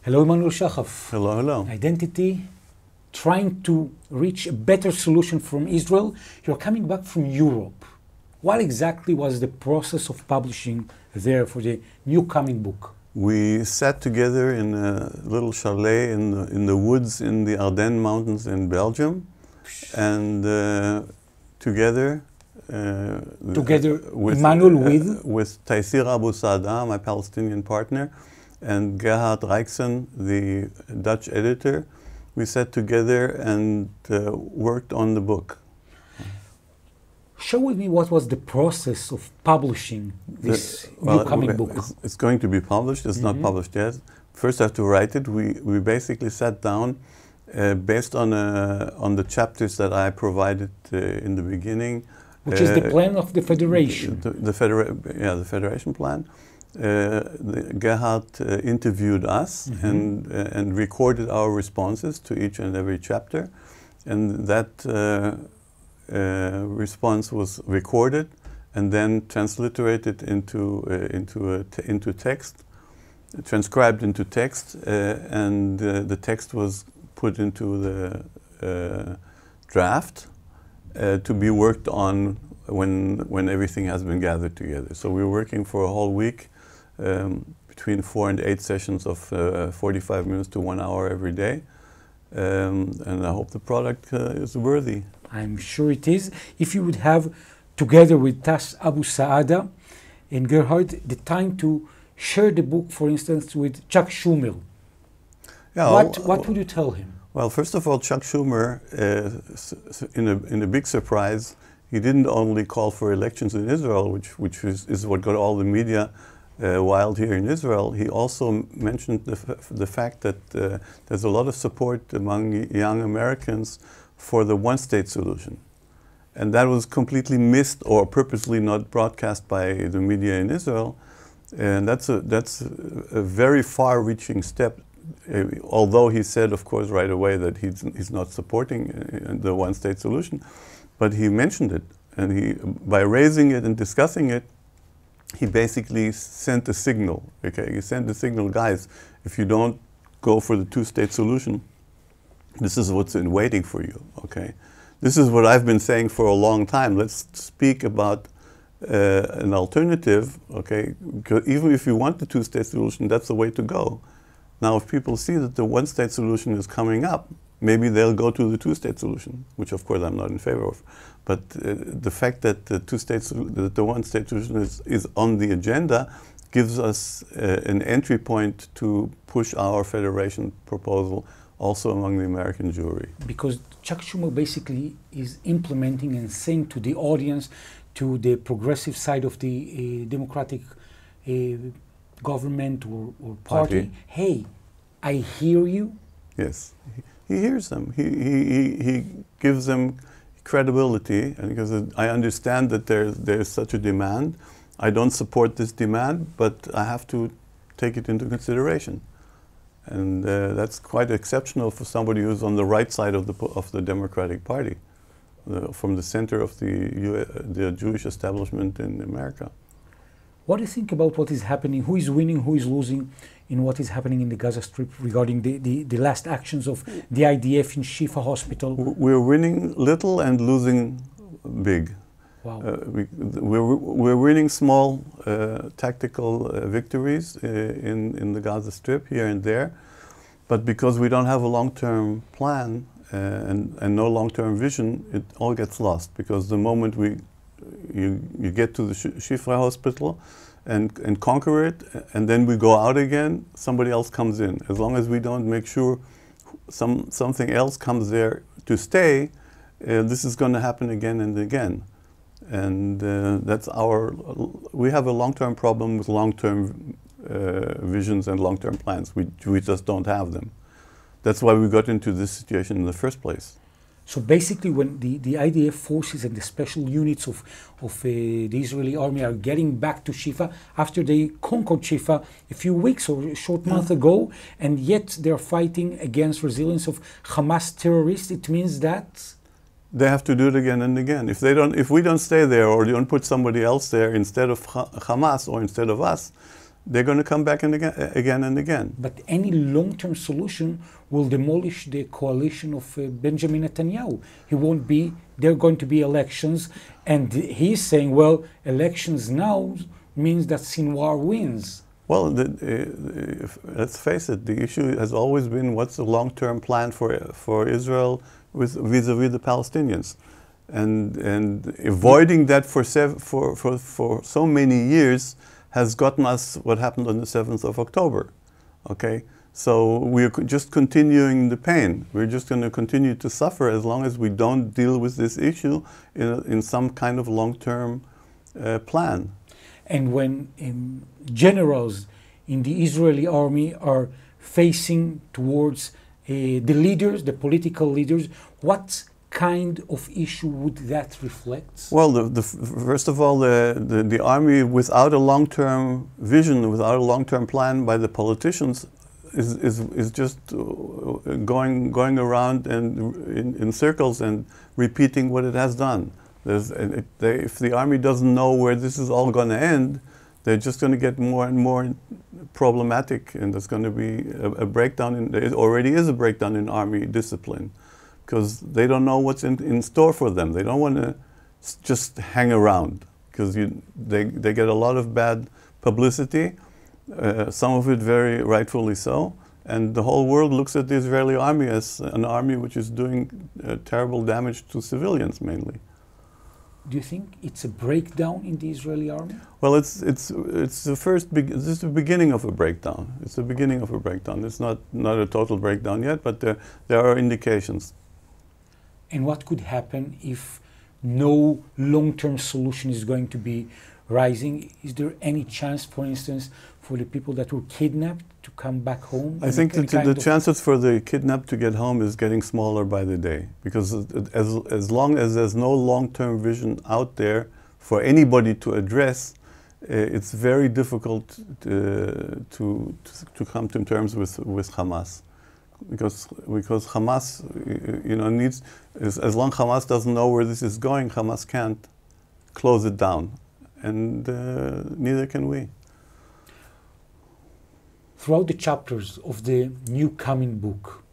Hello, Emanuel Shahaf. Hello, hello. Identity, trying to reach a better solution from Israel. You're coming back from Europe. What exactly was the process of publishing there for the new coming book? We sat together in a little chalet in the woods in the Ardennes Mountains in Belgium, and together Emanuel with Taysir Abu Saada, my Palestinian partner, and Gerhard Reichsen, the Dutch editor, we sat together and worked on the book. Share with me what was the process of publishing this new coming book. It's going to be published. It's not published yet. First, I have to write it. We basically sat down based on the chapters that I provided in the beginning. Which is the plan of the Federation. The Federation plan. Gerhard interviewed us and recorded our responses to each and every chapter, and that response was recorded and then transliterated into text, transcribed into text, and the text was put into the draft to be worked on when everything has been gathered together. So we were working for a whole week, between 4 and 8 sessions of 45 minutes to 1 hour every day, and I hope the product is worthy. I'm sure it is. If you would have, together with Tas Abu Saada and Gerhard, the time to share the book, for instance, with Chuck Schumer, what would you tell him? Well, first of all, Chuck Schumer, in a big surprise, he didn't only call for elections in Israel, which is what got all the media wild here in Israel. He also mentioned the fact that there's a lot of support among young Americans for the one-state solution. And that was completely missed or purposely not broadcast by the media in Israel. And that's a very far-reaching step, although he said, of course, right away that he's not supporting the one-state solution. But he mentioned it, and by raising it and discussing it, he basically sent a signal. Okay, he sent the signal, guys, if you don't go for the two-state solution, this is what's in waiting for you. Okay, this is what I've been saying for a long time. Let's speak about an alternative. Okay, because even if you want the two-state solution, that's the way to go. Now, if people see that the one-state solution is coming up, maybe they'll go to the two-state solution, which of course I'm not in favor of. But the fact that the one-state solution is on the agenda gives us an entry point to push our federation proposal also among the American jury. Because Chuck Schumer basically is implementing and saying to the audience, to the progressive side of the Democratic government or party, hey, I hear you. Yes, he hears them. He gives them credibility, and because I understand that there's such a demand. I don't support this demand, but I have to take it into consideration. And that's quite exceptional for somebody who's on the right side of the Democratic Party, from the center of the Jewish establishment in America. What do you think about what is happening? Who is winning, who is losing in what is happening in the Gaza Strip regarding the last actions of the IDF in Shifa Hospital? We're winning little and losing big. Wow. We're winning small tactical victories in the Gaza Strip here and there, but because we don't have a long-term plan and no long-term vision, it all gets lost. Because the moment you get to the Shifa Hospital and conquer it, and then we go out again, somebody else comes in. As long as we don't make sure something else comes there to stay, this is going to happen again and again. And we have a long-term problem with long-term visions and long-term plans. We just don't have them. That's why we got into this situation in the first place. So basically, when the IDF forces and the special units of the Israeli army are getting back to Shifa after they conquered Shifa a few weeks or a short month ago, and yet they're fighting against resilience of Hamas terrorists, it means that they have to do it again and again. If we don't stay there or don't put somebody else there instead of Hamas or instead of us, they're going to come back and again and again. But any long-term solution will demolish the coalition of Benjamin Netanyahu. There are going to be elections, and he's saying, well, elections now means that Sinwar wins. Well, let's face it, the issue has always been what's the long-term plan for Israel vis-a-vis the Palestinians. And avoiding that for so many years has gotten us what happened on the 7th of October. Okay? So we're just continuing the pain. We're just going to continue to suffer as long as we don't deal with this issue in some kind of long-term plan. And when generals in the Israeli army are facing towards the leaders, the political leaders, what kind of issue would that reflect? Well, first of all, the army without a long-term vision, without a long-term plan by the politicians, is just going around and in circles and repeating what it has done. If the army doesn't know where this is all going to end, they're just going to get more and more problematic, and there's going to be a breakdown. There already is a breakdown in army discipline, because they don't know what's in store for them. They don't want to just hang around, because they get a lot of bad publicity, some of it very rightfully so, and the whole world looks at the Israeli army as an army which is doing terrible damage to civilians mainly. Do you think it's a breakdown in the Israeli army? Well, it's the first. This is the beginning of a breakdown. It's the beginning of a breakdown. It's not a total breakdown yet, but there are indications. And what could happen if no long-term solution is going to be rising? Is there any chance, for instance, for the people that were kidnapped to come back home? I think the chances for the kidnapped to get home is getting smaller by the day, because as long as there's no long-term vision out there for anybody to address, it's very difficult to come to terms with Hamas. Because Hamas, needs, as long as Hamas doesn't know where this is going, Hamas can't close it down, and neither can we. Throughout the chapters of the new coming book,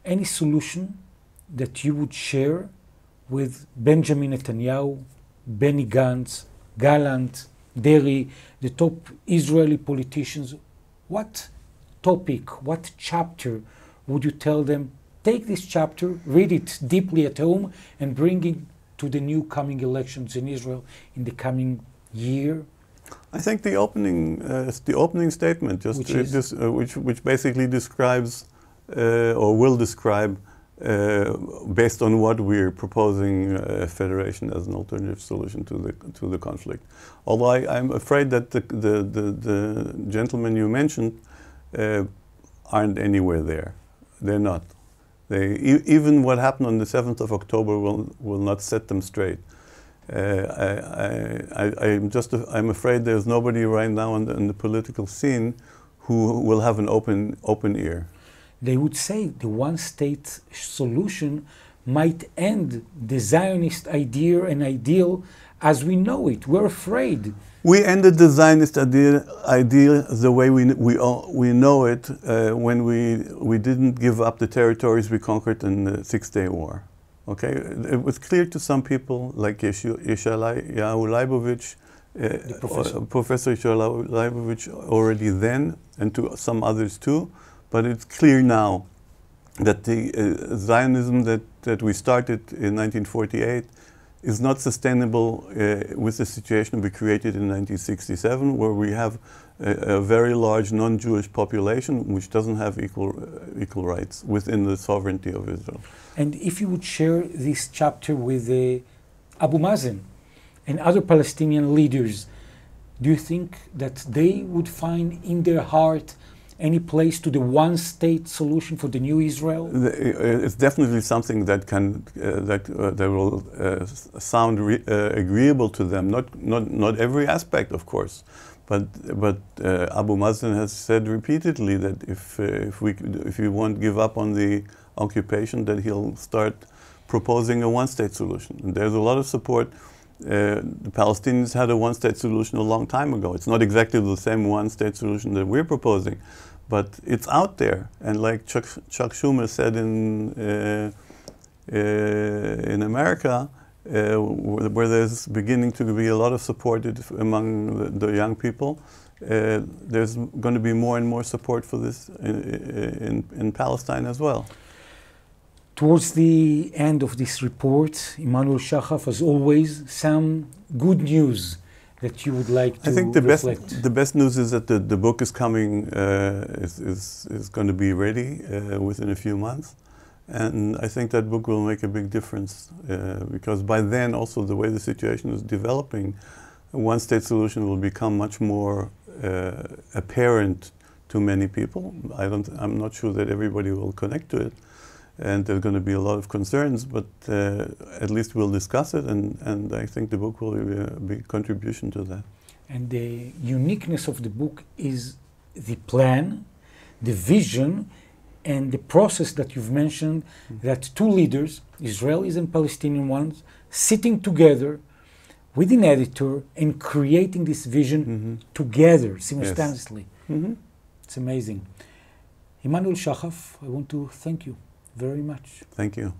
any solution that you would share with Benjamin Netanyahu, Benny Gantz, Gallant, Deri, the top Israeli politicians, what topic, what chapter would you tell them, take this chapter, read it deeply at home, and bring it to the new coming elections in Israel in the coming year? I think the opening statement, which basically describes or will describe, based on what we're proposing, federation as an alternative solution to the conflict. Although I'm afraid that the gentlemen you mentioned aren't anywhere there.Ethey're not. Even what happened on the 7th of October will not set them straight. I'm afraid there's nobody right now in the political scene who will have an open ear. They would say the one-state solution might end the Zionist idea and ideal as we know it. We're afraid. We ended the Zionist idea the way we know it when we didn't give up the territories we conquered in the Six-Day War. Okay, it was clear to some people like Yeshayahu Leibovich, Professor Yeshayahu Leibovich already then, and to some others too. But it's clear now that the Zionism that we started in 1948 is not sustainable with the situation we created in 1967, where we have a very large non-Jewish population which doesn't have equal rights within the sovereignty of Israel. And if you would share this chapter with Abu Mazen and other Palestinian leaders, do you think that they would find in their heart any place to the one-state solution for the new Israel? It's definitely something that will sound agreeable to them. Not every aspect, of course, but Abu Mazen has said repeatedly that if we won't give up on the occupation, that he'll start proposing a one-state solution. And there's a lot of support the Palestinians had a one-state solution a long time ago. It's not exactly the same one-state solution that we're proposing, but it's out there. And like Chuck Schumer said in America, where there's beginning to be a lot of support among the young people, there's going to be more and more support for this in Palestine as well. Towards the end of this report, Emanuel Shahaf, as always, some good news that you would like to reflect. I think the best news is that the book is coming, is going to be ready within a few months. And I think that book will make a big difference because by then also the way the situation is developing, a one-state solution will become much more apparent to many people. I'm not sure that everybody will connect to it, and there's going to be a lot of concerns, but at least we'll discuss it, and I think the book will be a big contribution to that. And the uniqueness of the book is the plan, the vision, and the process that you've mentioned, that two leaders, Israelis and Palestinian ones, sitting together with an editor and creating this vision together, simultaneously. Yes. It's amazing. Emanuel Shahaf, I want to thank you very much. Thank you.